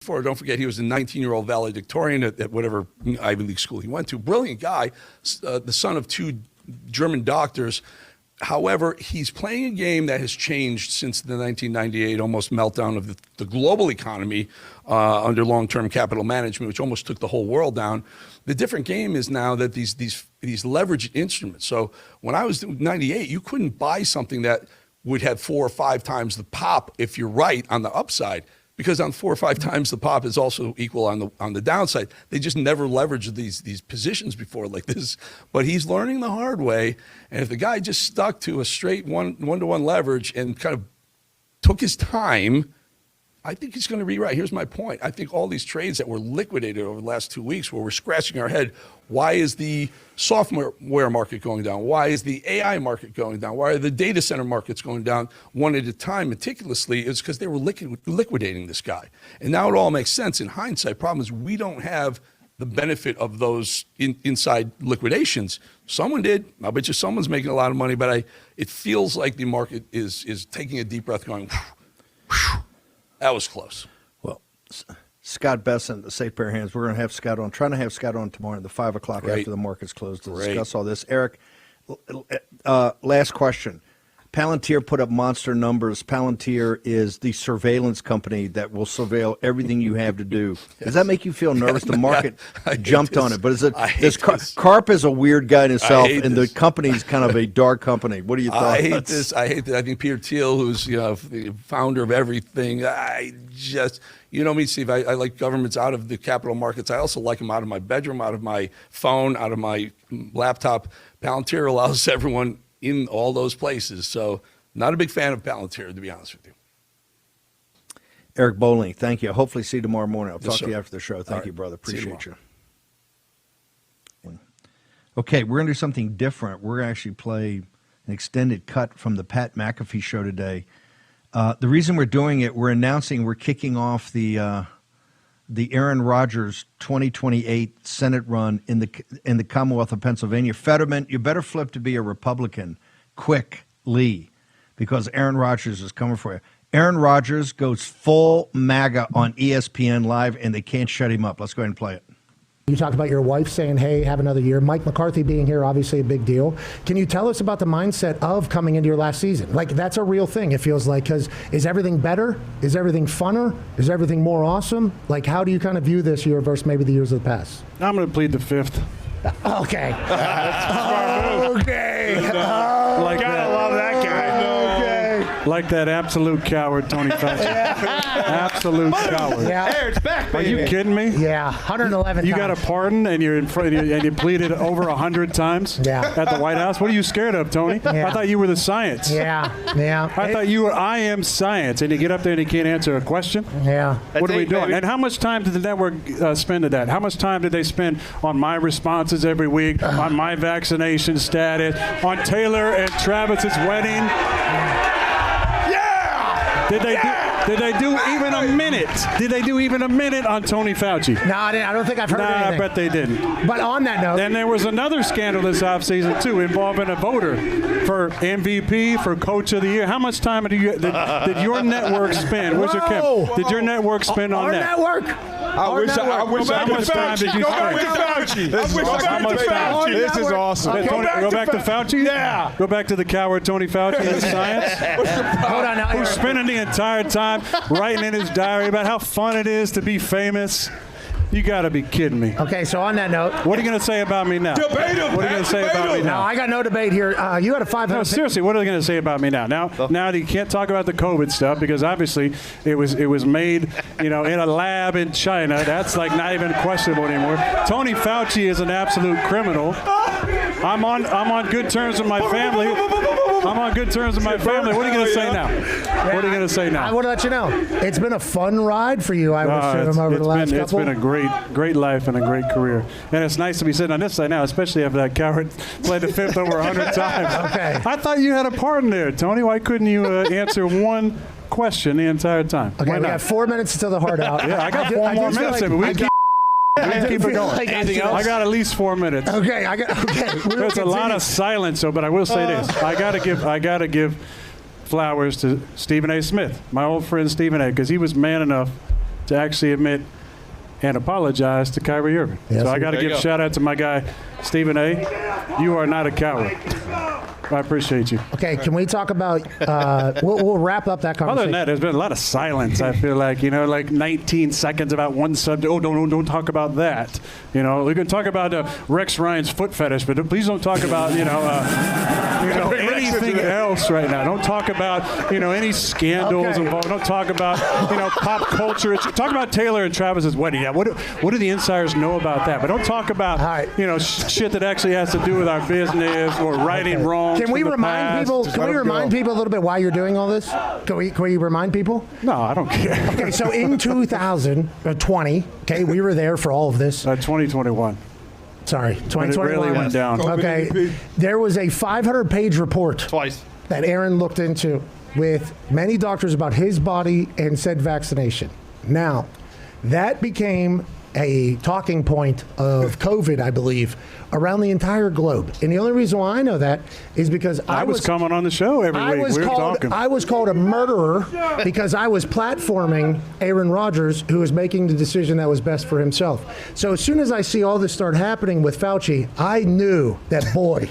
before. Don't forget, he was a 19-year-old valedictorian at whatever Ivy League school he went to. Brilliant guy, the son of 2 German doctors. However, he's playing a game that has changed since the 1998 almost meltdown of the global economy under long-term capital management, which almost took the whole world down. The different game is now that these leveraged instruments. So when I was in 98, you couldn't buy something that would have 4 or 5 times the pop if you're right on the upside, because on 4 or 5 times the pop is also equal on the downside. They just never leveraged these positions before like this. But he's learning the hard way. And if the guy just stuck to a straight one-to-one leverage and kind of took his time, I think he's going to rewrite. Here's my point. I think all these trades that were liquidated over the last 2 weeks, where we're scratching our head, why is the software market going down? Why is the AI market going down? Why are the data center markets going down one at a time meticulously? It's because they were liquidating this guy. And now it all makes sense in hindsight. Problem is we don't have the benefit of those inside liquidations. Someone did. I bet you someone's making a lot of money, but it feels like the market is taking a deep breath going, whew, whew. That was close. Well, Scott Besson, the Safe Pair of Hands, we're going to have Scott on. Trying to have Scott on tomorrow at the 5 o'clock after the market's closed to discuss all this. Eric, last question. Palantir put up monster numbers. Palantir is the surveillance company that will surveil everything you have to do. Does that make you feel nervous? The market jumped on it. But Karp is a weird guy in himself, and the company's kind of a dark company. What do you think? I hate this. I hate that. I think Peter Thiel, who's the founder of everything, you know me, Steve, I like governments out of the capital markets. I also like them out of my bedroom, out of my phone, out of my laptop. Palantir allows everyone in all those places. So not a big fan of Palantir, to be honest with you. Eric Bowling, thank you. Hopefully see you tomorrow morning. I'll talk to you after the show. Thank you, brother. Appreciate you. Okay, we're going to do something different. We're going to actually play an extended cut from the Pat McAfee show today. The reason we're doing it, we're announcing we're kicking off the Aaron Rodgers 2028 Senate run in the Commonwealth of Pennsylvania. Fetterman, you better flip to be a Republican quickly, because Aaron Rodgers is coming for you. Aaron Rodgers goes full MAGA on ESPN Live, and they can't shut him up. Let's go ahead and play it. You talked about your wife saying, hey, have another year. Mike McCarthy being here, obviously a big deal. Can you tell us about the mindset of coming into your last season? Like, that's a real thing, it feels like, because is everything better? Is everything funner? Is everything more awesome? Like, how do you kind of view this year versus maybe the years of the past? I'm going to plead the fifth. Okay. Okay. Like gotta love that guy. Like that absolute coward, Tony Fauci. Absolute coward. Yeah. Hey, it's back, baby. Are you kidding me? Yeah, 111 You times. got a pardon and you're in front and you pleaded over 100 times at the White House? What are you scared of, Tony? Yeah. I thought you were the science. Yeah. I thought you were I am science, and you get up there and you can't answer a question? Yeah. What are we doing? Baby. And how much time did the network spend at that? How much time did they spend on my responses every week, on my vaccination status, on Taylor and Travis's wedding? Did they do even a minute? Did they do even a minute on Tony Fauci? No, I don't think I've heard anything. I bet they didn't. But on that note. And there was another scandal this offseason, too, involving a voter for MVP, for Coach of the Year. How much time did your network spend? Where's your Kim? Did your network spend on that? Our network? I wish How much time did you Go spend? back to Fauci. How much time? This is awesome. Go back to Fauci? Yeah. Go back to the coward Tony Fauci and science? Hold on now. Who's spending the entire time writing in his diary about how fun it is to be famous? You got to be kidding me. Okay, so on that note. What are you going to say about me now? Debate him. What are you going to say about me No, now? I got no debate here. You had a 500. No, seriously, what are they going to say about me now? Now you can't talk about the COVID stuff because obviously it was made, in a lab in China. That's like not even questionable anymore. Tony Fauci is an absolute criminal. I'm on good terms with my family. I'm on good terms with my family. What are you going to say now? What are you going to say now? I want to let you know. It's been a fun ride for you, I would assume, over the last couple. It's been a great life and a great career. And it's nice to be sitting on this side now, especially after that coward played the fifth over 100 times. Okay. I thought you had a pardon there, Tony. Why couldn't you answer one question the entire time? Okay, Why we not? got 4 minutes until the heart out. Yeah, I got 4 more minutes, but we keep it going. Anything else? I got at least 4 minutes. Okay, There's a lot of silence, though, but I will say this: I gotta give flowers to Stephen A. Smith, my old friend Stephen A., because he was man enough to actually admit and apologize to Kyrie Irving. Yes, so I got to give a shout out to my guy, Stephen A. You are not a coward. I appreciate you. Okay, can we talk about? We'll wrap up that conversation. Other than that, there's been a lot of silence. I feel like, like 19 seconds about one subject. Oh, don't talk about that. We can talk about Rex Ryan's foot fetish, but please don't talk about anything else right now. Don't talk about any scandals involved. Don't talk about pop culture. Talk about Taylor and Travis's wedding. Yeah, what do the insiders know about that? But don't talk about shit that actually has to do with our business or righting wrong. Can we remind people? Can we remind people a little bit why you're doing all this? Can we remind people? No, I don't care. Okay, so in 2020, we were there for all of this. 2021. Sorry, 2021. It really went down. Okay, there was a 500-page report Twice that Aaron looked into with many doctors about his body and said vaccination. Now, that became a talking point of COVID, I believe, around the entire globe. And the only reason why I know that is because I was coming on the show every week. We were talking. I was called a murderer because I was platforming Aaron Rodgers, who was making the decision that was best for himself. So as soon as I see all this start happening with Fauci, I knew that, boy,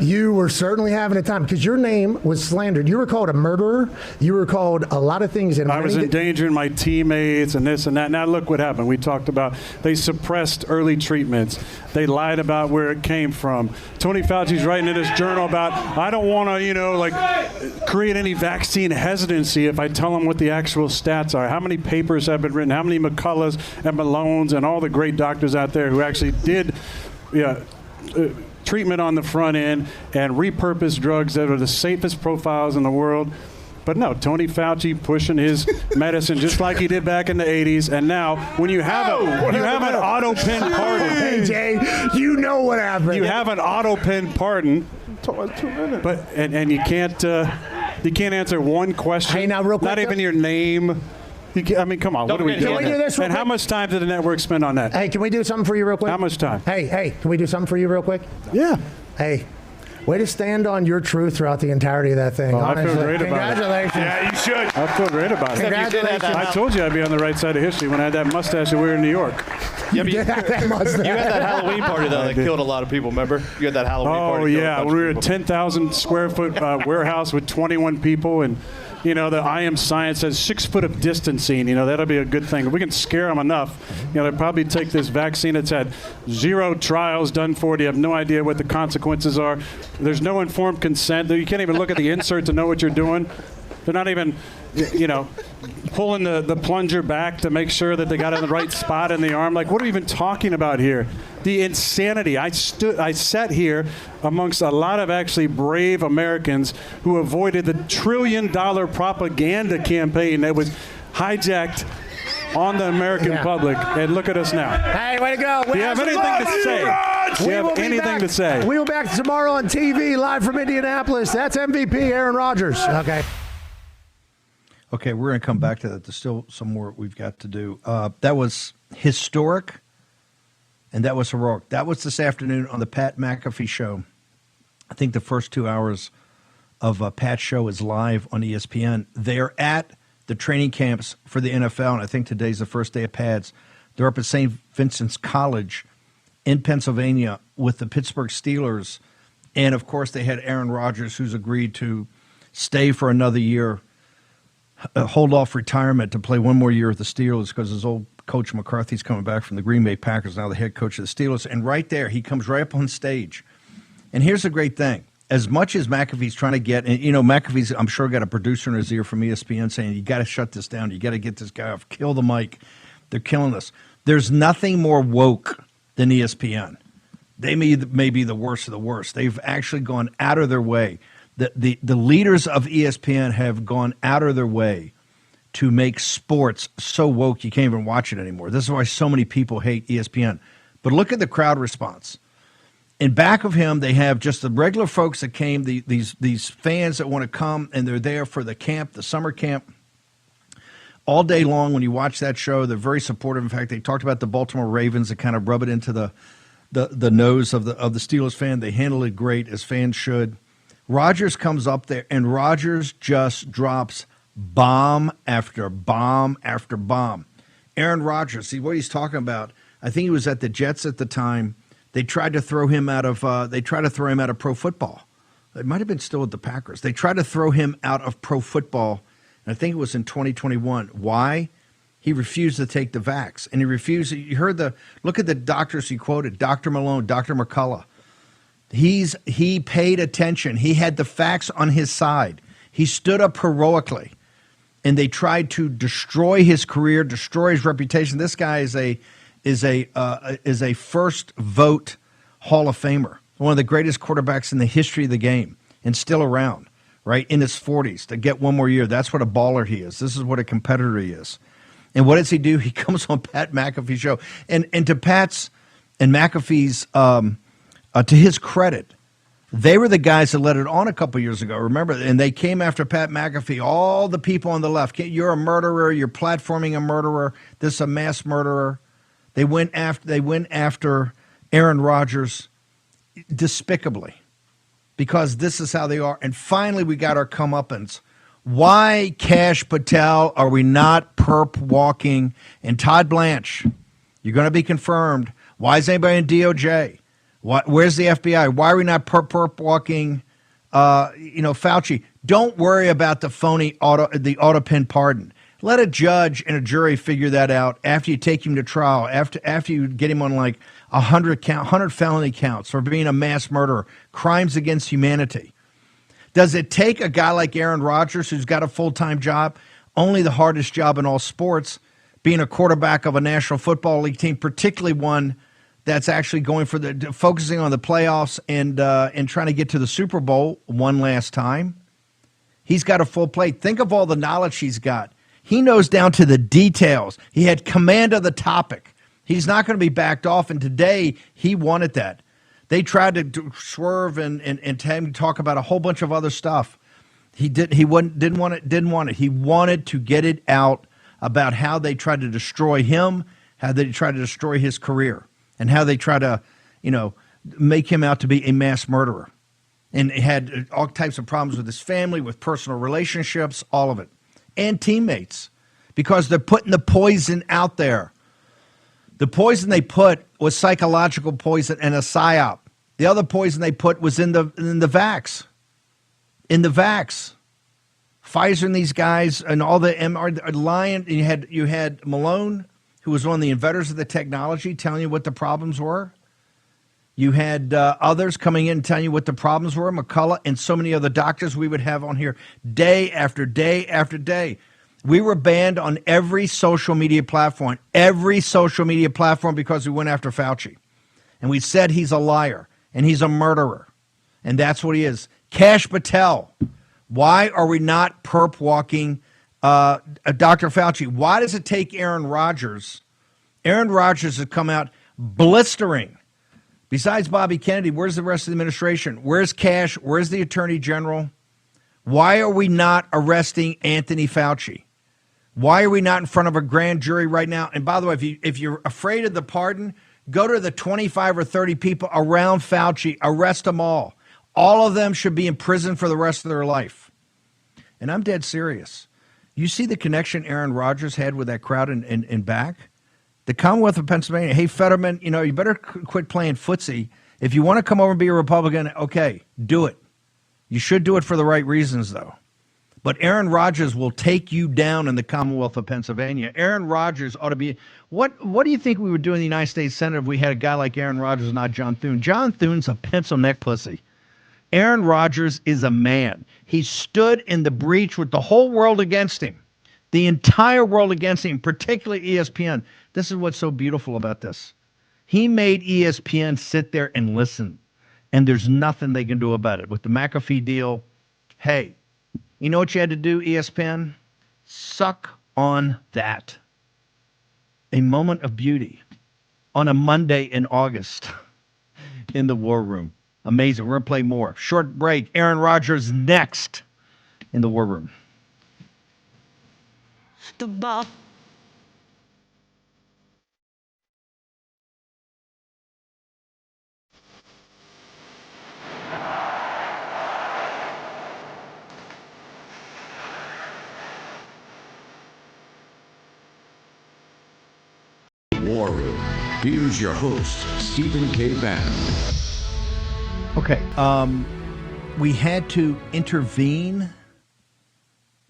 you were certainly having a time because your name was slandered. You were called a murderer. You were called a lot of things. And I was endangering my teammates and this and that. Now look what happened. We talked about they suppressed early treatments. They lied about where it came from. Tony Fauci's writing in his journal about, I don't want to, create any vaccine hesitancy if I tell them what the actual stats are. How many papers have been written? How many McCulloughs and Malones and all the great doctors out there who actually did treatment on the front end and repurposed drugs that are the safest profiles in the world. But no, Tony Fauci pushing his medicine just like he did back in the 80s. And now, when you have an auto pen pardon. Hey, Jay, you know what happened. You have an auto pen pardon. 2 minutes. But and you can't answer one question. Hey, now, real quick, not even your name. Come on. What are we doing? Can we do this real and how quick? much time did the network spend on that? Hey, can we do something for you real quick? How much time? Hey, can we do something for you real quick? Yeah. Hey, way to stand on your truth throughout the entirety of that thing. Oh, I feel honestly. great about it. Congratulations. Yeah, you should. I feel great about it. Congratulations. I told you I'd be on the right side of history when I had that mustache that we were in New York. Yeah, but you Yeah, that must- had that Halloween party, though, that killed a lot of people, remember? You had that Halloween party. Oh, that killed a yeah. bunch We were of a people. 10,000 square foot warehouse with 21 people. And, the I Am Science says 6 foot of distancing. That'll be a good thing. If we can scare them enough, they'll probably take this vaccine that's had 0 trials done for it. You have no idea what the consequences are. There's no informed consent. You can't even look at the insert to know what you're doing. They're not even, pulling the plunger back to make sure that they got it in the right spot in the arm. Like, what are we even talking about here? The insanity. I sat here amongst a lot of actually brave Americans who avoided the $1 trillion propaganda campaign that was hijacked on the American public. And look at us now. Hey, way to go. Do you have anything to say? Do you have anything to say? We'll be back tomorrow on TV, live from Indianapolis. That's MVP Aaron Rodgers. Okay. Okay, we're going to come back to that. There's still some more we've got to do. That was historic, and that was heroic. That was this afternoon on the Pat McAfee show. I think the first 2 hours of Pat's show is live on ESPN. They're at the training camps for the NFL, and I think today's the first day of pads. They're up at St. Vincent's College in Pennsylvania with the Pittsburgh Steelers. And, of course, they had Aaron Rodgers, who's agreed to stay for another year, hold off retirement to play one more year with the Steelers because his old coach McCarthy's coming back from the Green Bay Packers, now the head coach of the Steelers. And right there, he comes right up on stage. And here's the great thing. As much as McAfee's trying to get, and McAfee's, I'm sure, got a producer in his ear from ESPN saying, you got to shut this down. You got to get this guy off. Kill the mic. They're killing us. There's nothing more woke than ESPN. They may be the worst of the worst. They've actually gone out of their way. The leaders of ESPN have gone out of their way to make sports so woke you can't even watch it anymore. This is why so many people hate ESPN. But look at the crowd response. In back of him, they have just the regular folks that came, these fans that want to come, and they're there for the camp, the summer camp. All day long when you watch that show, they're very supportive. In fact, they talked about the Baltimore Ravens that kind of rub it into the nose of the Steelers fan. They handle it great, as fans should. Rodgers comes up there, and Rodgers just drops bomb after bomb after bomb. Aaron Rodgers, see what he's talking about. I think he was at the Jets at the time. They tried to throw him out of pro football. It might have been still at the Packers. They tried to throw him out of pro football, and I think it was in 2021. Why? He refused to take the vax, and he refused. You heard look at the doctors he quoted: Dr. Malone, Dr. McCullough. He paid attention. He had the facts on his side. He stood up heroically, and they tried to destroy his career, destroy his reputation. This guy is a first vote Hall of Famer, one of the greatest quarterbacks in the history of the game, and still around, right, in his 40s to get one more year. That's what a baller he is. This is what a competitor he is. And what does he do? He comes on Pat McAfee's show. And to Pat's and McAfee's, to his credit, they were the guys that let it on a couple years ago. Remember? And they came after Pat McAfee. All the people on the left. You're a murderer. You're platforming a murderer. This is a mass murderer. They went after Aaron Rodgers despicably because this is how they are. And finally, we got our comeuppance. Why, Kash Patel, are we not perp walking? And Todd Blanche, you're going to be confirmed. Why is anybody in DOJ? Where's the FBI? Why are we not perp walking? Fauci. Don't worry about the phony auto pen pardon. Let a judge and a jury figure that out after you take him to trial. After you get him on like 100 felony counts for being a mass murderer, crimes against humanity. Does it take a guy like Aaron Rodgers, who's got a full-time job, only the hardest job in all sports, being a quarterback of a National Football League team, particularly one that's actually going for focusing on the playoffs and trying to get to the Super Bowl one last time? He's got a full plate. Think of all the knowledge he's got. He knows down to the details. He had command of the topic. He's not going to be backed off, and today he wanted that. They tried to swerve and have him talk about a whole bunch of other stuff. He didn't want it. He wanted to get it out about how they tried to destroy him, how they tried to destroy his career, and how they try to, make him out to be a mass murderer. And he had all types of problems with his family, with personal relationships, all of it. And teammates, because they're putting the poison out there. The poison they put was psychological poison and a psyop. The other poison they put was in the vax. In the vax. Pfizer and these guys and all the MR lying. You had Malone, who was one of the inventors of the technology, telling you what the problems were. You had others coming in and telling you what the problems were, McCullough and so many other doctors we would have on here day after day after day. We were banned on every social media platform because we went after Fauci. And we said he's a liar and he's a murderer. And that's what he is. Kash Patel, why are we not perp walking Dr. Fauci? Why does it take Aaron Rodgers? Aaron Rodgers has come out blistering. Besides Bobby Kennedy, where's the rest of the administration? Where's Kash? Where's the Attorney General? Why are we not arresting Anthony Fauci? Why are we not in front of a grand jury right now? And by the way, if you're afraid of the pardon, go to the 25 or 30 people around Fauci, arrest them all. All of them should be in prison for the rest of their life. And I'm dead serious. You see the connection Aaron Rodgers had with that crowd in back? The Commonwealth of Pennsylvania, hey, Fetterman, you better quit playing footsie. If you want to come over and be a Republican, okay, do it. You should do it for the right reasons, though. But Aaron Rodgers will take you down in the Commonwealth of Pennsylvania. Aaron Rodgers ought to be – what do you think we would do in the United States Senate if we had a guy like Aaron Rodgers and not John Thune? John Thune's a pencil neck pussy. Aaron Rodgers is a man. He stood in the breach with the whole world against him, the entire world against him, particularly ESPN. This is what's so beautiful about this. He made ESPN sit there and listen, and there's nothing they can do about it. With the McAfee deal, hey, you know what you had to do, ESPN? Suck on that. A moment of beauty on a Monday in August in the War Room. Amazing. We're going to play more. Short break. Aaron Rodgers next in the War Room. The ball. War Room. Here's your host, Stephen K. Bannon. Okay, we had to intervene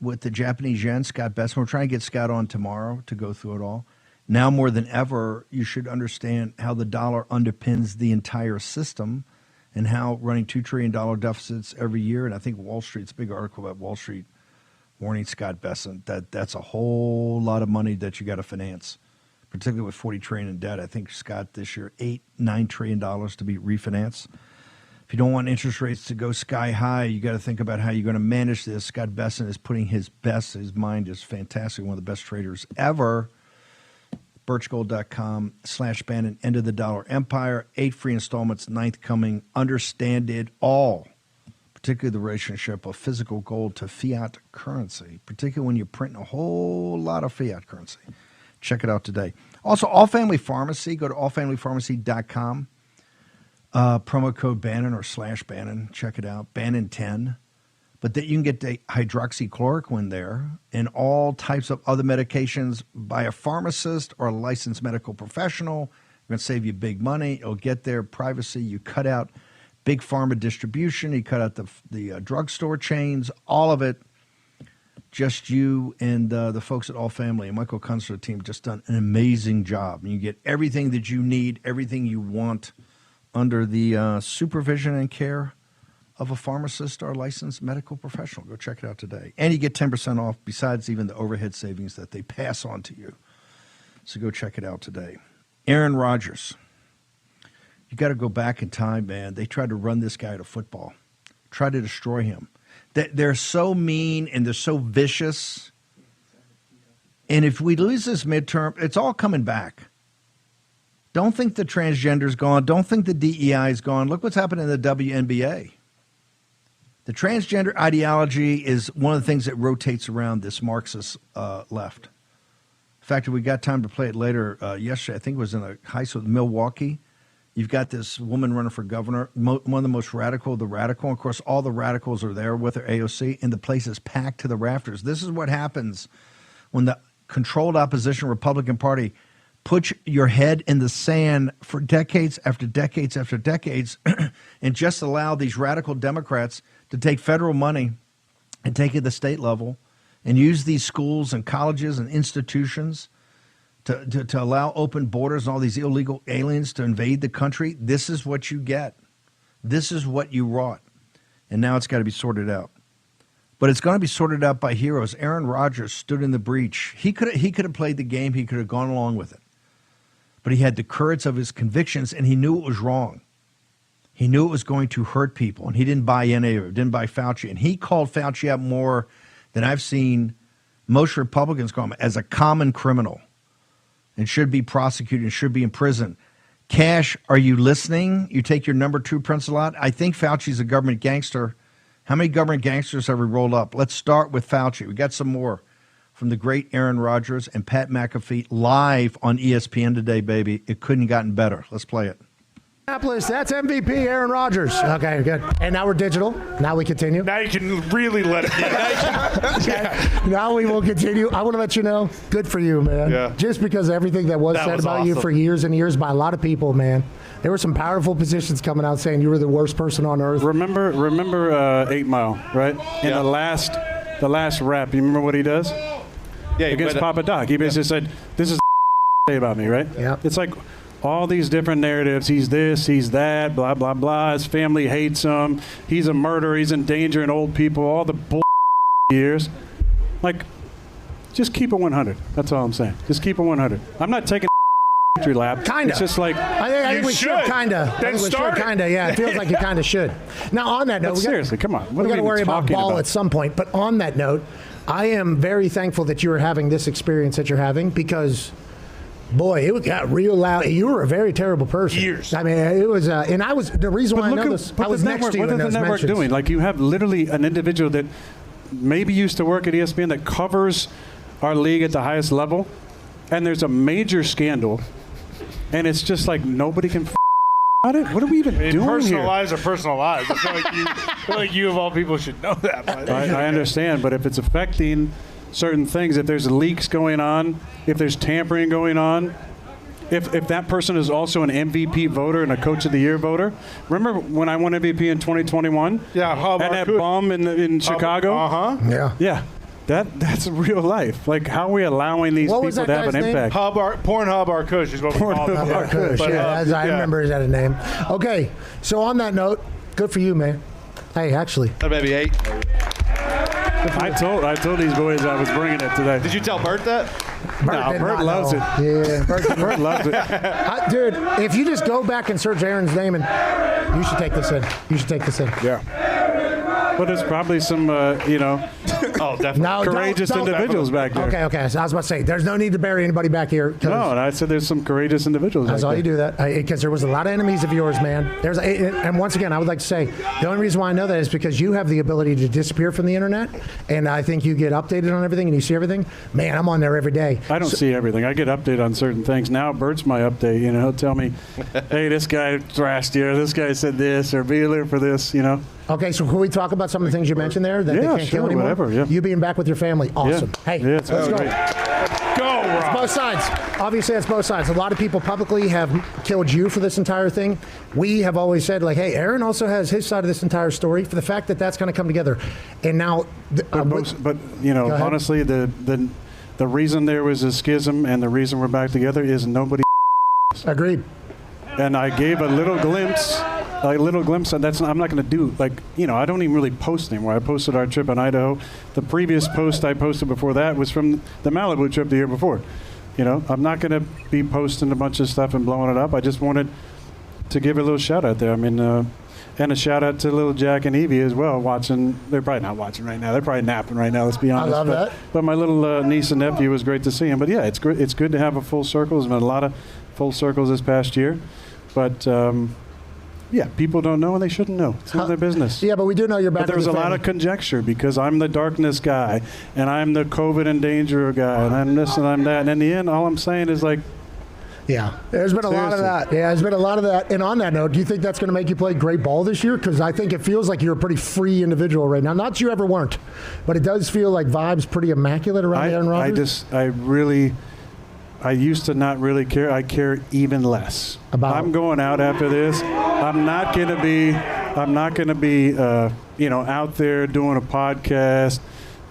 with the Japanese yen, Scott Besson. We're trying to get Scott on tomorrow to go through it all. Now more than ever, you should understand how the dollar underpins the entire system and how running $2 trillion deficits every year, and I think Wall Street's a big article about Wall Street warning Scott Besson that that's a whole lot of money that you got to finance, particularly with $40 trillion in debt. I think, Scott, this year, $9 trillion to be refinanced. If you don't want interest rates to go sky high, you got to think about how you're going to manage this. Scott Besson is putting his best. His mind is fantastic, one of the best traders ever. Birchgold.com/Bannon, End of the Dollar Empire. 8 free installments, 9th coming. Understand it all, particularly the relationship of physical gold to fiat currency, particularly when you're printing a whole lot of fiat currency. Check it out today. Also, All Family Pharmacy. Go to allfamilypharmacy.com. Promo code Bannon or /Bannon. Check it out. Bannon 10. But that you can get the hydroxychloroquine there and all types of other medications by a pharmacist or a licensed medical professional. Going to save you big money. It'll get there. Privacy. You cut out big pharma distribution. You cut out the drugstore chains. All of it. Just you and the folks at All Family and Michael Kunstler team just done an amazing job. And you get everything that you need, everything you want under the supervision and care of a pharmacist or a licensed medical professional. Go check it out today. And you get 10% off besides even the overhead savings that they pass on to you. So go check it out today. Aaron Rodgers. You got to go back in time, man. They tried to run this guy to football, try to destroy him. They're so mean and they're so vicious. And if we lose this midterm, it's all coming back. Don't think the transgender's gone. Don't think the DEI is gone. Look what's happened in the WNBA. The transgender ideology is one of the things that rotates around this Marxist left. In fact, if we got time to play it later, yesterday, I think it was in a high school in Milwaukee. You've got this woman running for governor, one of the most radical of the radical. Of course, all the radicals are there with their AOC, and the place is packed to the rafters. This is what happens when the controlled opposition Republican Party puts your head in the sand for decades after decades after decades and just allow these radical Democrats to take federal money and take it to the state level and use these schools and colleges and institutions to allow open borders and all these illegal aliens to invade the country. This is what you get. This is what you wrought. And now it's got to be sorted out. But it's going to be sorted out by heroes. Aaron Rodgers stood in the breach. He could have played the game. He could have gone along with it. But he had the courage of his convictions, and he knew it was wrong. He knew it was going to hurt people, and he didn't buy any of it, didn't buy Fauci. And he called Fauci out more than I've seen most Republicans call him, as a common criminal and should be prosecuted and should be in prison. Cash, are you listening? You take your number 2 principle out? I think Fauci's a government gangster. How many government gangsters have we rolled up? Let's start with Fauci. We got some more from the great Aaron Rodgers and Pat McAfee live on ESPN today, baby. It couldn't have gotten better. Let's play it. That's MVP Aaron Rodgers. Okay, good. And now we're digital. Now we continue. Now you can really let it go. Okay. Now we will continue. I want to let you know, good for you, man. Yeah. Just because everything that was said about you for years and years by a lot of people, man. There were some powerful positions coming out saying you were the worst person on earth. Remember 8 Mile, right? In the last rap, you remember what he does? Yeah, Against Papa Doc. He basically said, this is say about me, right? Yeah. It's like all these different narratives. He's this, he's that, blah, blah, blah. His family hates him. He's a murderer. He's endangering old people. All the bull years. Like, just keep it 100. That's all I'm saying. Just keep it 100. I'm not taking victory lap. Kinda. It's just like, I think we should kinda. Then start it. Kinda. Yeah, it feels like you kind of should. Now, on that note, seriously, come on. What we got are we to worry even about talking ball about? at some point. But on that note, I am very thankful that you are having this experience that you're having because, boy, it got real loud. You were a very terrible person. Years. I mean, it was, and I was the reason why I know this. I was next to you What in is those the network mentions. doing? Like, you have literally an individual that maybe used to work at ESPN that covers our league at the highest level, and there's a major scandal, and it's just like nobody can about it. What are we even doing personal here? lives are personal lives. I feel like you of all people should know that. But I understand, but if it's affecting certain things, if there's leaks going on, if there's tampering going on, if that person is also an MVP voter and a Coach of the Year voter. Remember when I won MVP in 2021? Yeah, how about and that bum in Chicago? Yeah. Yeah. That's real life. Like, how are we allowing these people to have an impact? Pornhub Arkush is what we call it. Arkush, I remember his other name. Okay, so on that note, good for you, man. Hey, actually. Maybe 8. I told these boys I was bringing it today. Did you tell Bert that? Bert loves it. Yeah, Bert loves it. Dude, if you just go back and search Aaron's name, and you should take this in. Yeah. But there's probably some, Oh, definitely. courageous individuals back there. Okay. So I was about to say, there's no need to bury anybody back here. No, and I said there's some courageous individuals That's back all there. you do that. Because there was a lot of enemies of yours, man. And once again, I would like to say, the only reason why I know that is because you have the ability to disappear from the internet, and I think you get updated on everything and you see everything. Man, I'm on there every day. I don't see everything. I get updated on certain things. Now Bert's my update. He'll tell me, hey, this guy thrashed you, or this guy said this, or be alert for this, Okay, so can we talk about some of the things you mentioned there that they can't kill anymore? Whatever, yeah. You being back with your family, awesome. Yeah. Hey, Yeah, let's go. great. Go, Rob. It's both sides. Obviously, it's both sides. A lot of people publicly have killed you for this entire thing. We have always said, like, hey, Aaron also has his side of this entire story for the fact that that's going to come together. And now, honestly, the reason there was a schism and the reason we're back together is nobody. Agreed. And I gave a little glimpse. And I'm not going to do, I don't even really post anymore. I posted our trip in Idaho. The previous post I posted before that was from the Malibu trip the year before. I'm not going to be posting a bunch of stuff and blowing it up. I just wanted to give a little shout out there. And a shout out to little Jack and Evie as well, watching. They're probably not watching right now. They're probably napping right now, let's be honest. I love that. But my little niece and nephew, was great to see him. But yeah, it's good to have a full circle. There's been a lot of full circles this past year. But yeah, people don't know and they shouldn't know. It's not their business. Yeah, but we do know you're back. But there was a lot of conjecture because I'm the darkness guy and I'm the COVID endangerer guy and I'm this and I'm that. And in the end, all I'm saying is yeah, there's been a lot of that. Yeah, there's been a lot of that. And on that note, do you think that's going to make you play great ball this year? Because I think it feels like you're a pretty free individual right now. Not that you ever weren't, but it does feel like vibes pretty immaculate around Aaron Rodgers. I used to not really care. I care even less. I'm going out after this. I'm not going to be out there doing a podcast,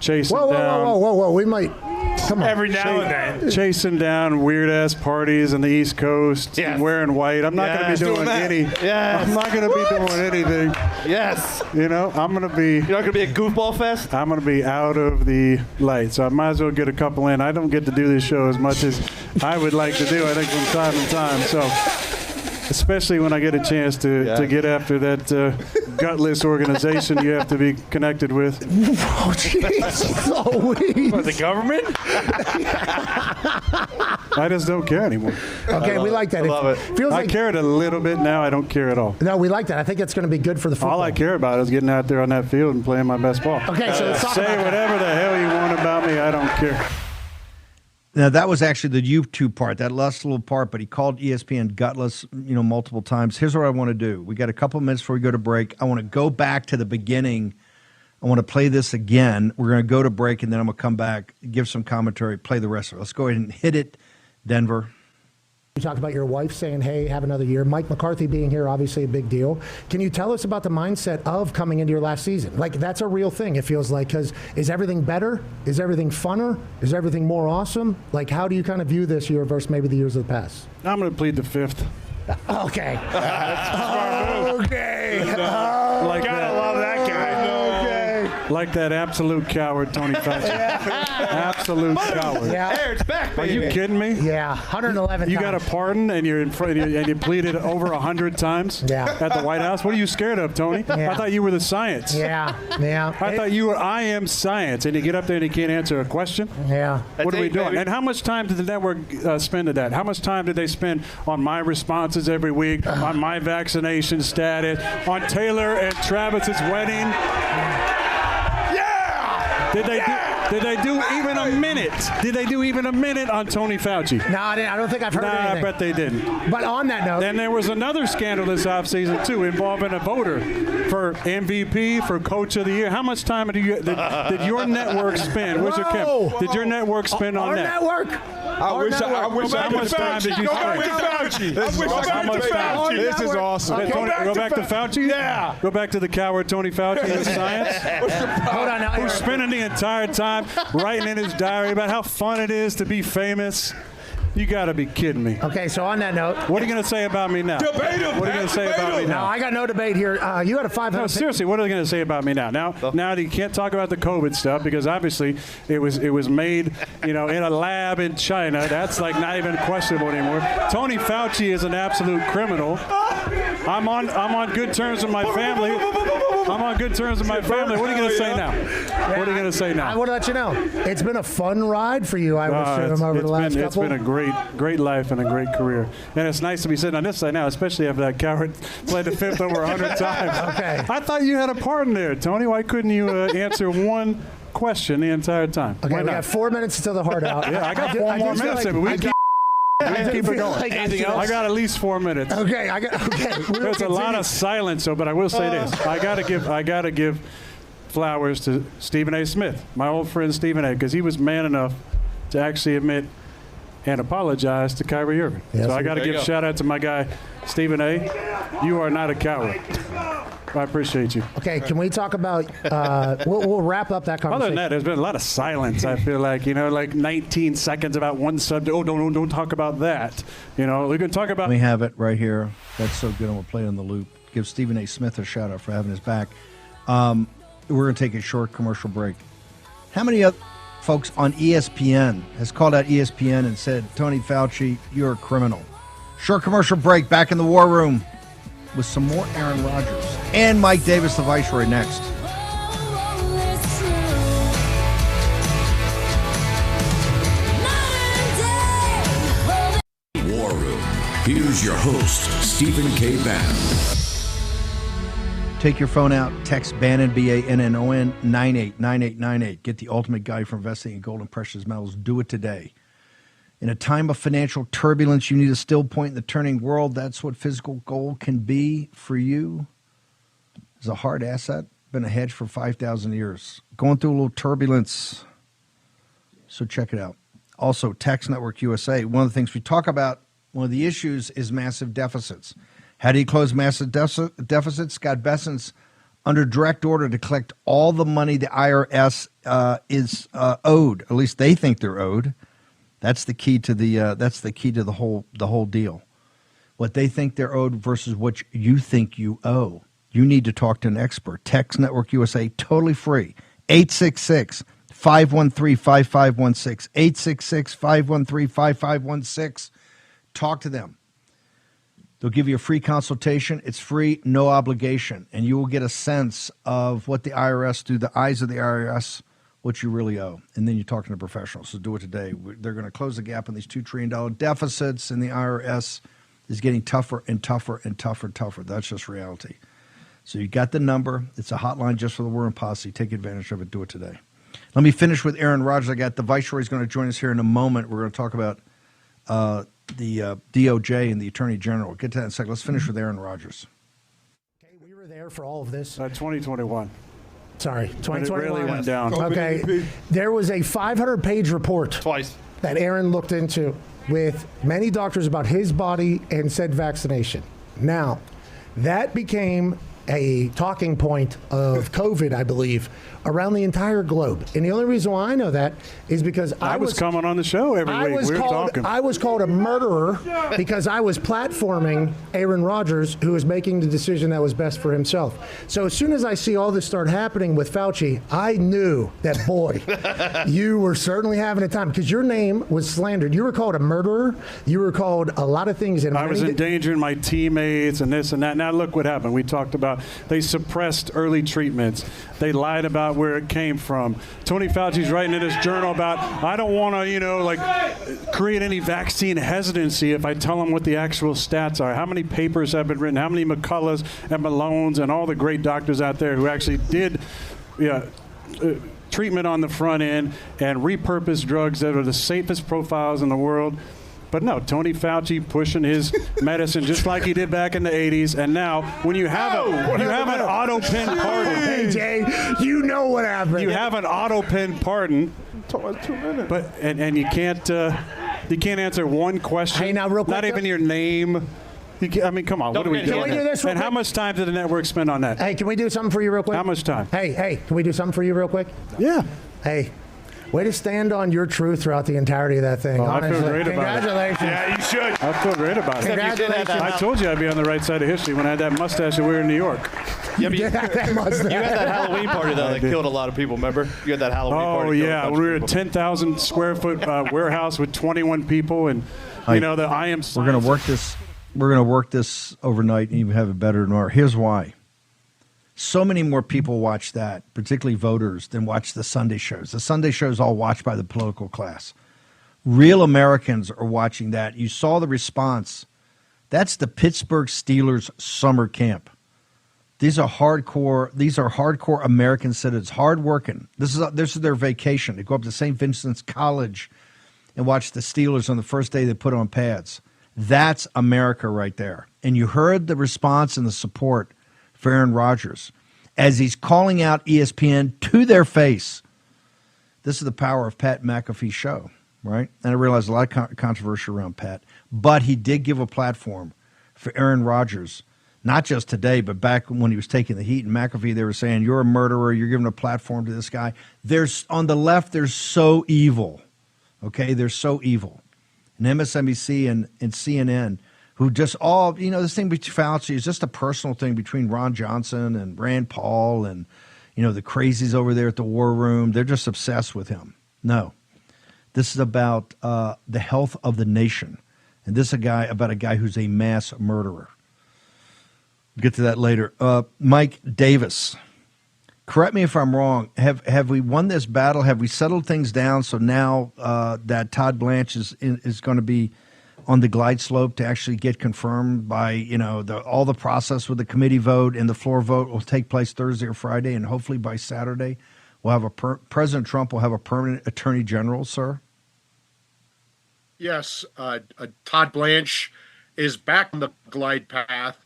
chasing down. Whoa. We might. Come on. Every now and then. Chasing down weird-ass parties on the East Coast and wearing white. I'm not going to be doing I'm not going to be doing anything. Yes. I'm going to be... You're not going to be a goofball fest? I'm going to be out of the light, so I might as well get a couple in. I don't get to do this show as much as I would like to do, I think, from time to time. So, especially when I get a chance to get after that gutless organization you have to be connected with. Oh, jeez. What, the government? I just don't care anymore. Okay, we like that. I love it. Feels I like cared a little bit. Now I don't care at all. No, we like that. I think it's going to be good for the football. All I care about is getting out there on that field and playing my best ball. Okay, so let's talk say about whatever the hell you want about me. I don't care. Now, that was actually the YouTube part, that last little part, but he called ESPN gutless, multiple times. Here's what I want to do. We got a couple minutes before we go to break. I want to go back to the beginning. I want to play this again. We're going to go to break, and then I'm going to come back, give some commentary, play the rest of it. Let's go ahead and hit it, Denver. You talked about your wife saying, hey, have another year. Mike McCarthy being here, obviously a big deal. Can you tell us about the mindset of coming into your last season? Like, that's a real thing, it feels like, because is everything better? Is everything funner? Is everything more awesome? Like, how do you kind of view this year versus maybe the years of the past? I'm going to plead the fifth. Okay. Okay. Gotta love that guy. Like that absolute coward, Tony Fauci. Absolute coward. Yeah. Aaron's back, Are baby. you kidding me? Yeah, 111 You times. got a pardon and you're in front and you pleaded over 100 times Yeah. at the White House? What are you scared of, Tony? Yeah. I thought you were the science. Yeah. I thought you were I am science, and you get up there and you can't answer a question? Yeah. What are we That's doing? baby. And how much time did the network spend at that? How much time did they spend on my responses every week, on my vaccination status, on Taylor and Travis's wedding? Did they do even a minute? Did they do even a minute on Tony Fauci? No, I don't think I've heard anything. I bet they didn't. But on that note, Then there was another scandal this offseason, too, involving a voter for MVP, for Coach of the Year. How much time did your network spend? Where's your Kim? Did your network spend on our that? network, I wish How much time did you Go back to spend? Fauci. I wish I How could much to time? Fauci. This is awesome. Go back to Fauci? Yeah. Go back to the coward Tony Fauci and science? Hold on now. Who's spending the entire time writing in his diary about how fun it is to be famous? You got to be kidding me. Okay, so on that note, What are you going to say about me now? Debate him, What are you going to say about me no, now? I got no debate here. You had a 500. No, seriously, what are they going to say about me now? Now you can't talk about the COVID stuff because obviously it was made, in a lab in China. That's like not even questionable anymore. Tony Fauci is an absolute criminal. I'm on good terms with my family. I'm on good terms with my family. What are you going to say now? What are you going to say I now? want to let you know, it's been a fun ride for you, I would assume, over the last It's couple. been a great life and a great career. And it's nice to be sitting on this side now, especially after that coward played the fifth over 100 times. Okay. I thought you had a part in there, Tony. Why couldn't you answer one question the entire time? Okay, Why we not? have 4 minutes until the heart out. Yeah, I got do- 4 more do feel minutes. like- We I keep it going. Anything else? I got at least 4 minutes. Okay, we'll There's a lot continue. of silence, though, but I will say this: I gotta give flowers to Stephen A. Smith, my old friend Stephen A., because he was man enough to actually admit and apologize to Kyrie Irving. Yes, So I got to there you give a go. shout out to my guy Stephen A. You are not a coward. I appreciate you. Okay, can we talk about? We'll wrap up that conversation. Other than that, there's been a lot of silence. I feel like like 19 seconds about one subject. Oh, don't talk about that. We can talk about. We have it right here. That's so good, and we'll play it on the loop. Give Stephen A. Smith a shout out for having his back. We're going to take a short commercial break. How many other folks on ESPN has called out ESPN and said, Tony Fauci, you're a criminal? Short commercial break. Back in the war room with some more Aaron Rodgers and Mike Davis, the Viceroy, next. War Room. Here's your host, Stephen K. Bannon. Take your phone out, text Bannon, B-A-N-N-O-N, 989898. Get the ultimate guide for investing in gold and precious metals. Do it today. In a time of financial turbulence, you need a still point in the turning world. That's what physical gold can be for you. It's a hard asset, been a hedge for 5,000 years. Going through a little turbulence, so check it out. Also, Tax Network USA, one of the things we talk about, one of the issues is massive deficits. How do you close massive deficits? Scott Bessent's under direct order to collect all the money the IRS is owed. At least they think they're owed. That's the key to the whole deal. What they think they're owed versus what you think you owe. You need to talk to an expert. Tax Network USA, totally free. 866-513-5516. 866-513-5516. Talk to them. They'll give you a free consultation. It's free, no obligation. And you will get a sense of what the IRS, through the eyes of the IRS, what you really owe. And then you're talking to professionals. So do it today. They're going to close the gap on these $2 trillion deficits, and the IRS is getting tougher and tougher and tougher and tougher. That's just reality. So you got the number. It's a hotline just for the War Room Posse. Take advantage of it. Do it today. Let me finish with Aaron Rodgers. I got the Viceroy is going to join us here in a moment. We're going to talk about the DOJ and the Attorney General. We'll get to that in a second. Let's finish with Aaron Rodgers. Okay, we were there for all of this. 2021. Sorry, When it 2021. really went down. Okay, there was a 500-page report Twice. that Aaron looked into with many doctors about his body and said vaccination. Now, that became a talking point of COVID, I believe, around the entire globe. And the only reason why I know that is because I was coming on the show every week. We were talking. I was called a murderer because I was platforming Aaron Rodgers, who was making the decision that was best for himself. So as soon as I see all this start happening with Fauci, I knew that, boy, you were certainly having a time because your name was slandered. You were called a murderer. You were called a lot of things. I was endangering my teammates and this and that. Now look what happened. We talked about they suppressed early treatments. They lied about where it came from. Tony Fauci's writing in his journal about, I don't want to, create any vaccine hesitancy if I tell them what the actual stats are. How many papers have been written? How many McCulloughs and Malones and all the great doctors out there who actually did treatment on the front end and repurposed drugs that are the safest profiles in the world. But no, Tony Fauci pushing his medicine just like he did back in the 80s. And now, when you have an auto pen pardon. Hey, Jay, you know what happened. You have an auto pen pardon. 2 minutes. But and you can't You can't answer one question. Hey, now, real quick, not even your name. I mean, come on. What are we doing? Can we do this real And how quick? much time did the network spend on that? Hey, can we do something for you real quick? How much time? Hey, can we do something for you real quick? Yeah. Hey, way to stand on your truth throughout the entirety of that thing. Oh, I feel honestly. great about it. Congratulations. Yeah, you should. I feel great about it. Congratulations. I told you I'd be on the right side of history when I had that mustache that we were in New York. Yeah, but you had That mustache. that Halloween party, though, that killed a lot of people, remember? You had that Halloween party. Oh, killed a yeah. bunch We were of a people. 10,000 square foot warehouse with 21 people. And, you know, the I am We're going to work this. We're going to work this overnight and even have it better tomorrow. Here's why. So many more people watch that, particularly voters, than watch the Sunday shows. The Sunday shows all watched by the political class. Real Americans are watching that. You saw the response. That's the Pittsburgh Steelers summer camp. These are hardcore American citizens, hardworking. This is their vacation. They go up to St. Vincent's College and watch the Steelers on the first day they put on pads. That's America right there. And you heard the response and the support for Aaron Rodgers as he's calling out ESPN to their face. This is the power of Pat McAfee's show, right? And I realize a lot of controversy around Pat, but he did give a platform for Aaron Rodgers, not just today, but back when he was taking the heat. And McAfee, they were saying, you're a murderer, you're giving a platform to this guy. On the left, they're so evil, okay? They're so evil. And MSNBC and CNN, who just all, this thing between Fauci is just a personal thing between Ron Johnson and Rand Paul and, the crazies over there at the War Room. They're just obsessed with him. No. This is about the health of the nation. And this is about a guy who's a mass murderer. We'll get to that later. Mike Davis. Correct me if I'm wrong. Have we won this battle? Have we settled things down so now that Todd Blanche is going to be on the glide slope to actually get confirmed by all the process with the committee vote and the floor vote will take place Thursday or Friday, and hopefully by Saturday we'll have President Trump will have a permanent attorney general, sir? Yes, Todd Blanche is back on the glide path.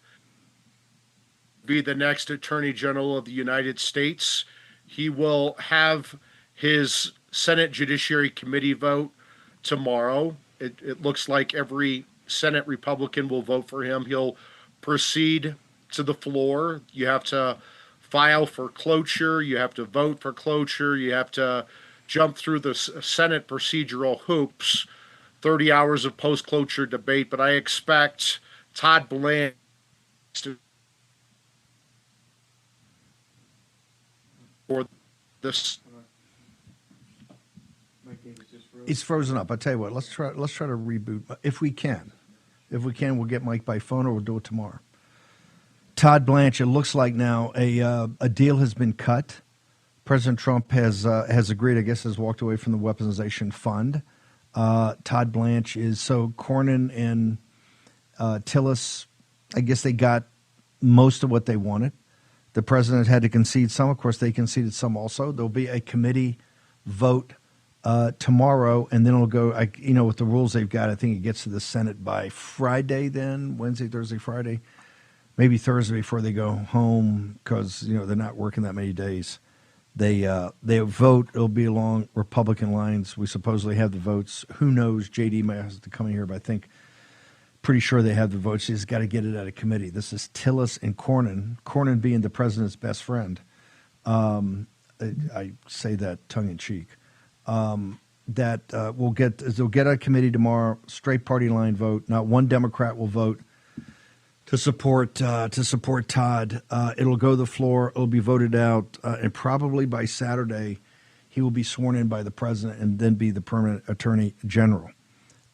Be the next Attorney General of the United States. He will have his Senate Judiciary Committee vote tomorrow. It looks like every Senate Republican will vote for him. He'll proceed to the floor. You have to file for cloture. You have to vote for cloture. You have to jump through the Senate procedural hoops, 30 hours of post-cloture debate. But I expect Todd Blanche to for this. He's frozen up. I tell you what, let's try to reboot if we can. If we can, we'll get Mike by phone or we'll do it tomorrow. Todd Blanche, it looks like now a deal has been cut. President Trump has agreed, I guess, has walked away from the weaponization fund. Todd Blanche is so Cornyn and Tillis, I guess they got most of what they wanted. The president had to concede some. Of course, they conceded some also. There'll be a committee vote tomorrow, and then it'll go, with the rules they've got, I think it gets to the Senate by Friday then, Wednesday, Thursday, Friday, maybe Thursday before they go home because, they're not working that many days. They vote. It'll be along Republican lines. We supposedly have the votes. Who knows? JD might have to come in here, but I think pretty sure they have the votes. He's got to get it out of committee. This is Tillis and Cornyn being the president's best friend. I say that tongue in cheek. They'll get a committee tomorrow, straight party line vote. Not one Democrat will vote to support Todd. It'll go to the floor. It'll be voted out, and probably by Saturday, he will be sworn in by the president and then be the permanent attorney general.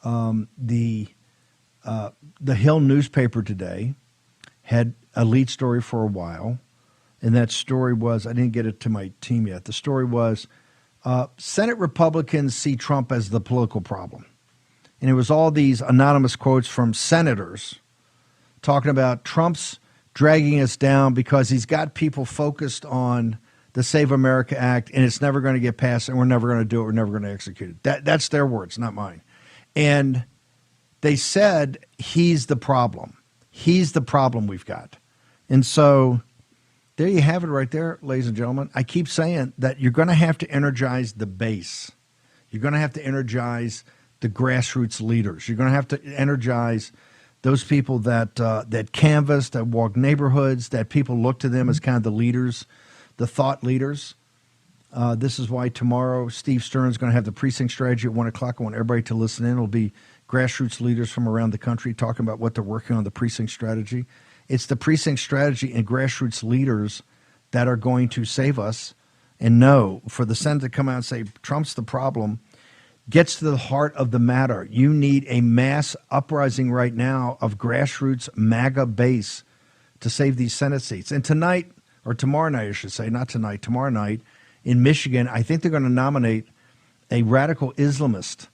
The Hill newspaper today had a lead story for a while, and that story was, I didn't get it to my team yet. The story was Senate Republicans see Trump as the political problem. And it was all these anonymous quotes from senators talking about Trump's dragging us down because he's got people focused on the Save America Act, and it's never going to get passed, and we're never going to do it. We're never going to execute it. That's their words, not mine. And they said he's the problem. He's the problem we've got. And so there you have it right there, ladies and gentlemen. I keep saying that you're going to have to energize the base. You're going to have to energize the grassroots leaders. You're going to have to energize those people that that canvass, that walk neighborhoods, that people look to them as kind of the leaders, the thought leaders. This is why tomorrow Steve Stern's going to have the precinct strategy at 1 o'clock. I want everybody to listen in. It'll be grassroots leaders from around the country talking about what they're working on, the precinct strategy. It's the precinct strategy and grassroots leaders that are going to save us. And no, for the Senate to come out and say Trump's the problem gets to the heart of the matter. You need a mass uprising right now of grassroots MAGA base to save these Senate seats. And tonight, or tomorrow night, I should say, not tonight, tomorrow night in Michigan, I think they're going to nominate a radical Islamist.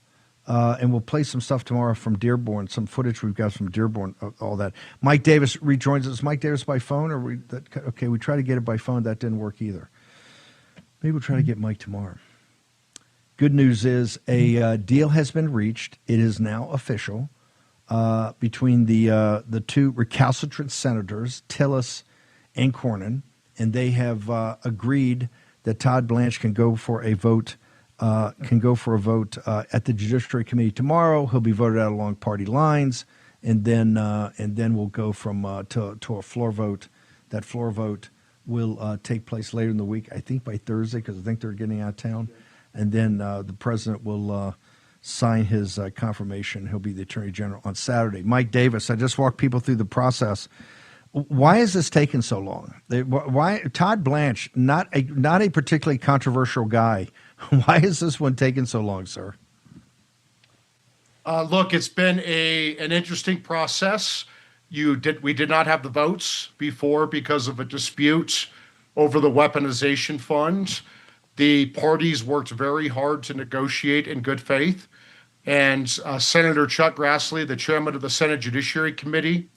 And we'll play some stuff tomorrow from Dearborn, some footage we've got from Dearborn, all that. Mike Davis rejoins us. Mike Davis by phone? Or okay, we tried to get it by phone. That didn't work either. Maybe we'll try to get Mike tomorrow. Good news is a deal has been reached. It is now official between the two recalcitrant senators, Tillis and Cornyn, and they have agreed that Todd Blanche can go for a vote. At the Judiciary Committee tomorrow. He'll be voted out along party lines, and then we'll go from to a floor vote. That floor vote will take place later in the week. I think by Thursday, because I think they're getting out of town. And then the president will sign his confirmation. He'll be the attorney general on Saturday. Mike Davis, I just walked people through the process. Why is this taking so long? Why Todd Blanche, not a particularly controversial guy? Why is this one taking so long, sir? Look, it's been an interesting process. We did not have the votes before because of a dispute over the weaponization fund. The parties worked very hard to negotiate in good faith. And Senator Chuck Grassley, the chairman of the Senate Judiciary Committee,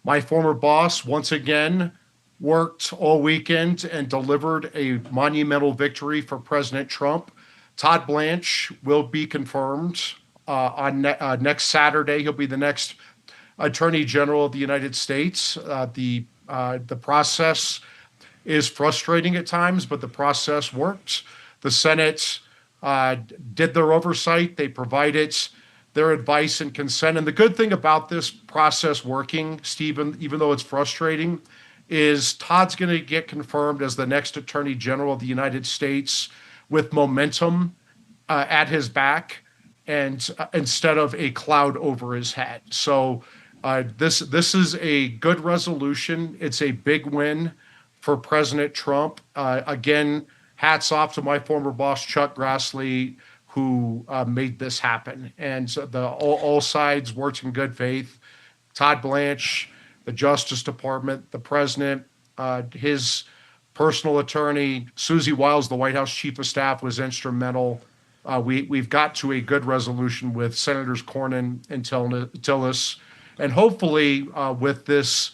my former boss, once again worked all weekend and delivered a monumental victory for President Trump. Todd Blanche will be confirmed on next Saturday. He'll be the next Attorney General of the United States. The process is frustrating at times, but the process worked. The Senate did their oversight. They provided their advice and consent. And the good thing about this process working, Stephen, even though it's frustrating, is Todd's going to get confirmed as the next Attorney General of the United States with momentum at his back and instead of a cloud over his head. So this is a good resolution. It's a big win for President Trump. Again, hats off to my former boss, Chuck Grassley, who made this happen. And so all sides worked in good faith. Todd Blanche, the Justice Department, the president, his personal attorney, Susie Wiles, the White House Chief of Staff, was instrumental. We've got to a good resolution with Senators Cornyn and Tillis. And hopefully with this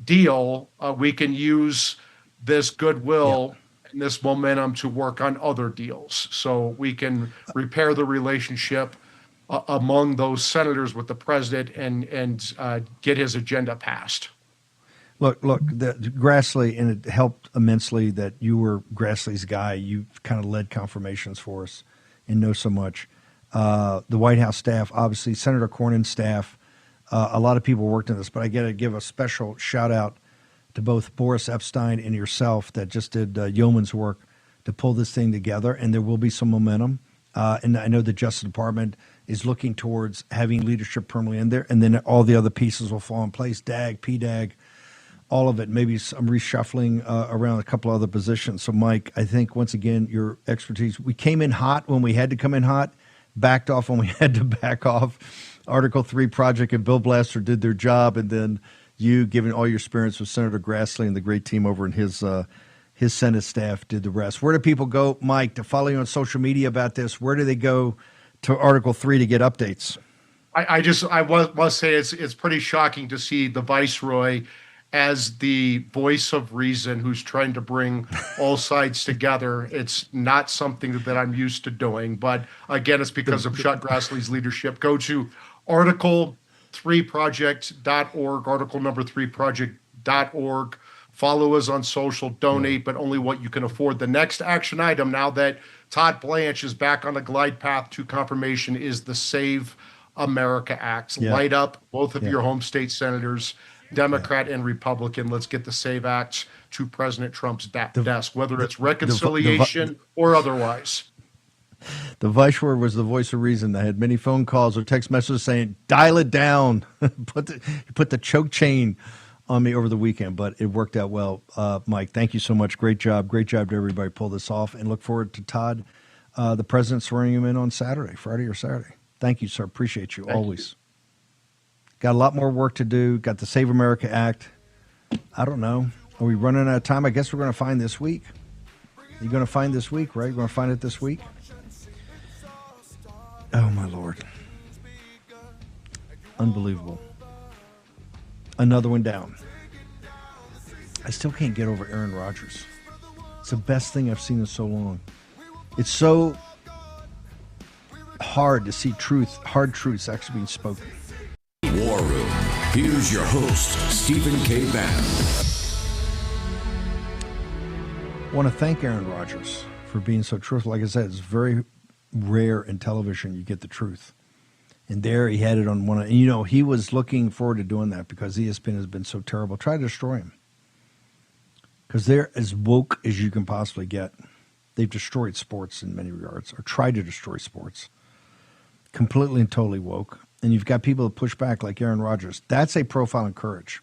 deal, we can use this goodwill and this momentum to work on other deals so we can repair the relationship among those senators with the president and get his agenda passed. Look, the Grassley, and it helped immensely that you were Grassley's guy. You kind of led confirmations for us and know so much. The White House staff, obviously, Senator Cornyn's staff, a lot of people worked on this, but I got to give a special shout out to both Boris Epstein and yourself that just did yeoman's work to pull this thing together, and there will be some momentum. And I know the Justice Department is looking towards having leadership permanently in there, and then all the other pieces will fall in place, DAG, PDAG, all of it, maybe some reshuffling around a couple other positions. So, Mike, I think, once again, your expertise, we came in hot when we had to come in hot, backed off when we had to back off. Article 3 Project and Bill Blaster did their job, and then you, given all your experience with Senator Grassley and the great team over in his Senate staff, did the rest. Where do people go, Mike, to follow you on social media about this? Where do they go to Article 3 to get updates? I must say it's pretty shocking to see the Viceroy as the voice of reason who's trying to bring all sides together. It's not something that I'm used to doing. But again, it's because of Chuck Grassley's leadership. Go to article3project.org, article number 3project.org. Follow us on social, donate, but only what you can afford. The next action item, now that Todd Blanche is back on the glide path to confirmation is the Save America Acts. Yeah. Light up both of Yeah. your home state senators, Democrat and Republican. Let's get the Save Acts to President Trump's desk, whether it's reconciliation or otherwise. The vice chair was the voice of reason. I had many phone calls or text messages saying, dial it down. put the choke chain on me over the weekend, but it worked out well. Mike, thank you so much. Great job. Great job to everybody pull this off, and look forward to Todd, the president, swearing him in on Friday or Saturday. Thank you, sir. Appreciate you always. Got a lot more work to do. Got the Save America Act. I don't know. Are we running out of time? I guess we're going to find this week. You're going to find this week, right? You're going to find it this week? Oh, my Lord. Unbelievable. Another one down. I still can't get over Aaron Rodgers. It's the best thing I've seen in so long. It's so hard to see hard truths actually being spoken. War Room. Here's your host, Stephen K. Bannon. I want to thank Aaron Rodgers for being so truthful. Like I said, it's very rare in television you get the truth. And there he had it on one. He was looking forward to doing that because ESPN has been so terrible. Try to destroy him. Because they're as woke as you can possibly get. They've destroyed sports in many regards, or tried to destroy sports. Completely and totally woke. And you've got people that push back like Aaron Rodgers. That's a profile in courage.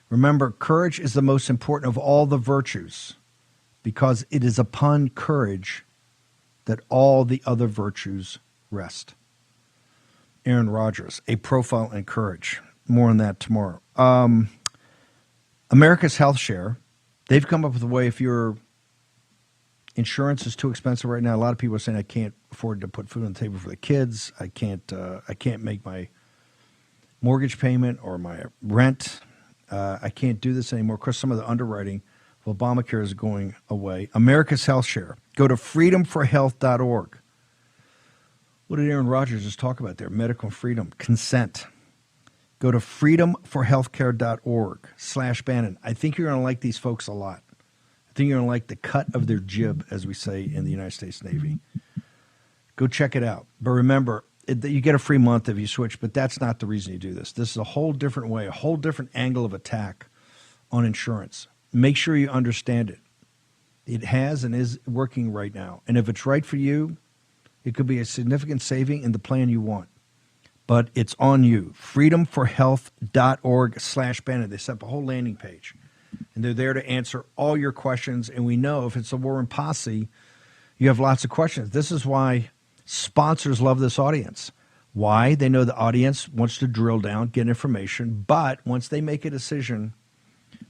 Remember, courage is the most important of all the virtues because it is upon courage that all the other virtues rest. Aaron Rodgers, a profile in courage. More on that tomorrow. America's Health Share, they've come up with a way if your insurance is too expensive right now. A lot of people are saying I can't afford to put food on the table for the kids. I can't make my mortgage payment or my rent. I can't do this anymore. Of course, some of the underwriting of Obamacare is going away. America's Health Share. Go to freedomforhealth.org. What did Aaron Rodgers just talk about there? Medical freedom, consent. Go to freedomforhealthcare.org/Bannon. I think you're going to like these folks a lot. I think you're going to like the cut of their jib, as we say in the United States Navy. Go check it out. But remember, you get a free month if you switch, but that's not the reason you do this. This is a whole different way, a whole different angle of attack on insurance. Make sure you understand it. It has and is working right now. And if it's right for you, it could be a significant saving in the plan you want. But it's on you. freedomforhealth.org/Bannon. They set up a whole landing page. And they're there to answer all your questions. And we know if it's a war and posse, you have lots of questions. This is why sponsors love this audience. Why? They know the audience wants to drill down, get information. But once they make a decision,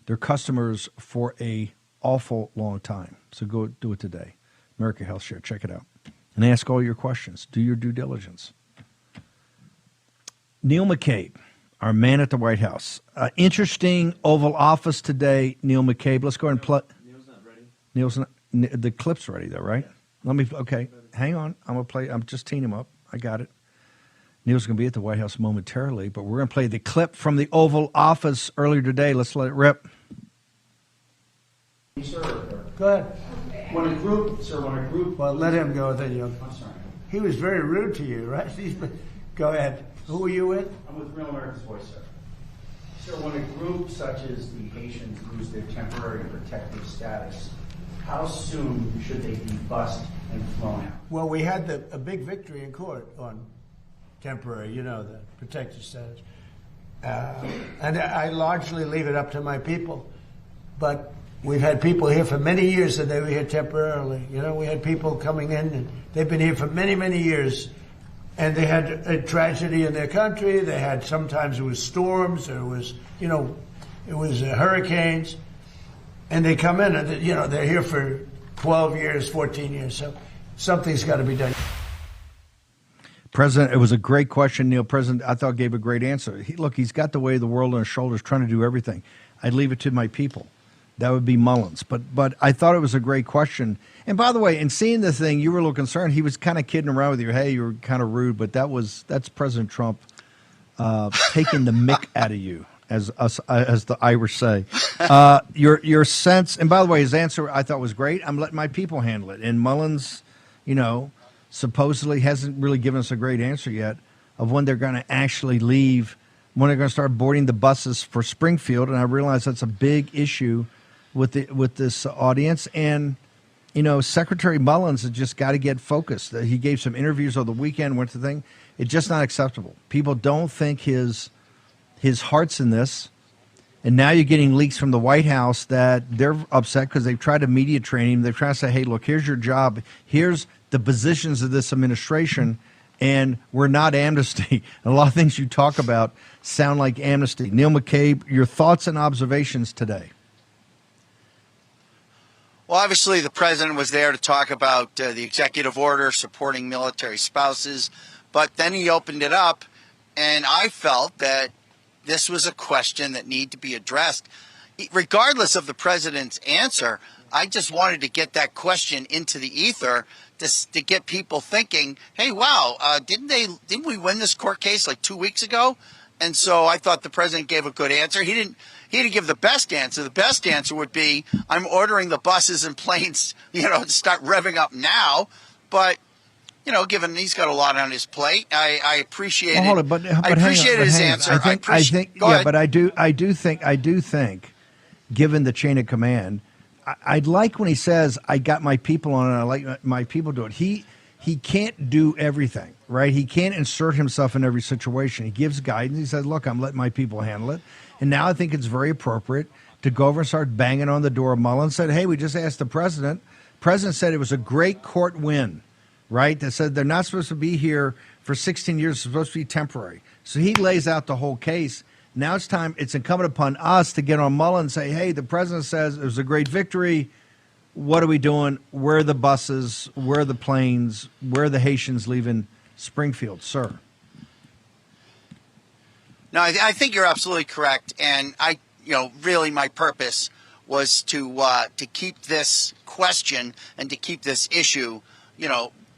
they're customers for a awful long time. So go do it today. America Health Share. Check it out. And ask all your questions. Do your due diligence. Neil McCabe, our man at the White House. Interesting Oval Office today, Neil McCabe. Let's go ahead and play. Neil's not ready. Neil's not. The clip's ready, though, right? Okay, hang on. I'm going to play. I'm just teeing him up. I got it. Neil's going to be at the White House momentarily, but we're going to play the clip from the Oval Office earlier today. Let's let it rip. Sir, Go ahead. when a group. Well, let him go then. I'm sorry. He was very rude to you, right? Go ahead. Who are you with? I'm with Real America's Voice, sir. Sir, when a group such as the Haitians lose their temporary protective status, how soon should they be bussed and flown out? Well, we had a big victory in court on temporary, the protected status. And I largely leave it up to my people. But we've had people here for many years and they were here temporarily. We had people coming in and they've been here for many, many years. And they had a tragedy in their country. They had, sometimes it was storms, or it was, hurricanes. And they come in and, they're here for 12 years, 14 years. So something's got to be done. President, it was a great question, Neil. President, I thought gave a great answer. He's got the weight of the world on his shoulders, trying to do everything. I'd leave it to my people. That would be Mullins. But I thought it was a great question. And by the way, in seeing the thing, you were a little concerned. He was kind of kidding around with you. Hey, you were kind of rude, but that's President Trump taking the mick out of you, as the Irish say. Your sense, and by the way, his answer I thought was great. I'm letting my people handle it. And Mullins, supposedly hasn't really given us a great answer yet of when they're going to actually leave, when they're going to start boarding the buses for Springfield. And I realize that's a big issue with this audience. And, Secretary Mullins has just got to get focused. He gave some interviews over the weekend, went to the thing. It's just not acceptable. People don't think his heart's in this. And now you're getting leaks from the White House that they're upset because they've tried to media train him. They're trying to say, hey, look, here's your job. Here's the positions of this administration, and we're not amnesty. And a lot of things you talk about sound like amnesty. Neil McCabe, your thoughts and observations today. Well, obviously, the president was there to talk about the executive order supporting military spouses, but then he opened it up, and I felt that this was a question that needed to be addressed. Regardless of the president's answer, I just wanted to get that question into the ether to get people thinking, hey, wow, didn't we win this court case like 2 weeks ago? And so I thought the president gave a good answer. He didn't give the best answer. The best answer would be, I'm ordering the buses and planes, to start revving up now. But given he's got a lot on his plate, I appreciate it. I appreciate his answer. I do think, given the chain of command, I'd like when he says, I got my people on it, I like my people do it. He can't do everything, right? He can't insert himself in every situation. He gives guidance. He says, look, I'm letting my people handle it. And now I think it's very appropriate to go over and start banging on the door of Mullins. Said, hey, we just asked the president. President said it was a great court win. Right? That said they're not supposed to be here for 16 years. It's supposed to be temporary. So he lays out the whole case. Now it's incumbent upon us to get on Mullins and say, hey, the president says it was a great victory. What are we doing? Where are the buses? Where are the planes? Where are the Haitians leaving Springfield, sir? No, I think you're absolutely correct. And really my purpose was to keep this question and to keep this issue,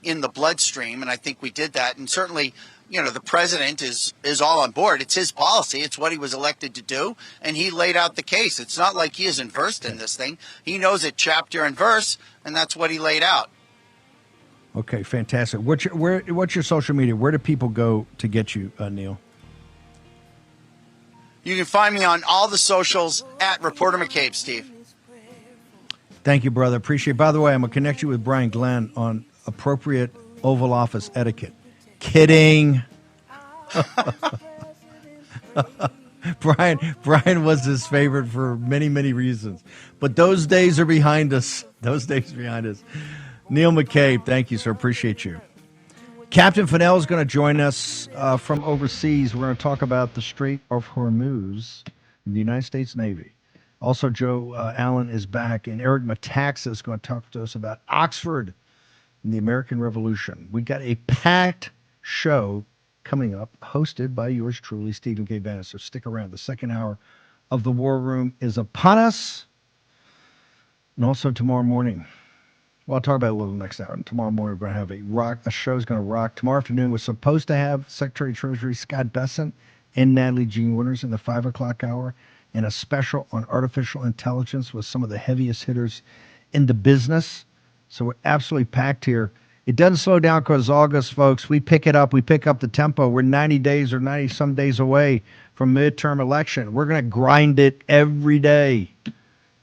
in the bloodstream, and I think we did that. And certainly, the president is all on board. It's his policy. It's what he was elected to do, and he laid out the case. It's not like he isn't versed in this thing. He knows it chapter and verse, and that's what he laid out. Okay, fantastic. What's your social media? Where do people go to get you, Neil? You can find me on all the socials at Reporter McCabe, Steve. Thank you, brother. Appreciate it. By the way, I'm going to connect you with Brian Glenn on appropriate Oval Office etiquette. Kidding. Brian was his favorite for many, many reasons. But those days are behind us. Neil McCabe, thank you, sir. Appreciate you. Captain Fennell is going to join us from overseas. We're going to talk about the Strait of Hormuz in the United States Navy. Also, Joe Allen is back, and Eric Metaxa is going to talk to us about Oxford and the American Revolution. We got a packed show coming up, hosted by yours truly, Stephen K. Bannon. So stick around. The second hour of the War Room is upon us. And also tomorrow morning, well, I'll talk about it a little next hour. And tomorrow morning, we're going to have a show's going to rock. Tomorrow afternoon, we're supposed to have Secretary of Treasury Scott Bessent and Natalie Jean Winters in the 5 o'clock hour, and a special on artificial intelligence with some of the heaviest hitters in the business. So we're absolutely packed here. It doesn't slow down because August, folks. We pick it up. We pick up the tempo. We're 90 days or 90-some days away from midterm election. We're going to grind it every day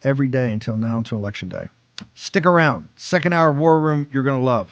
until now, until Election Day. Stick around. Second hour War Room you're going to love.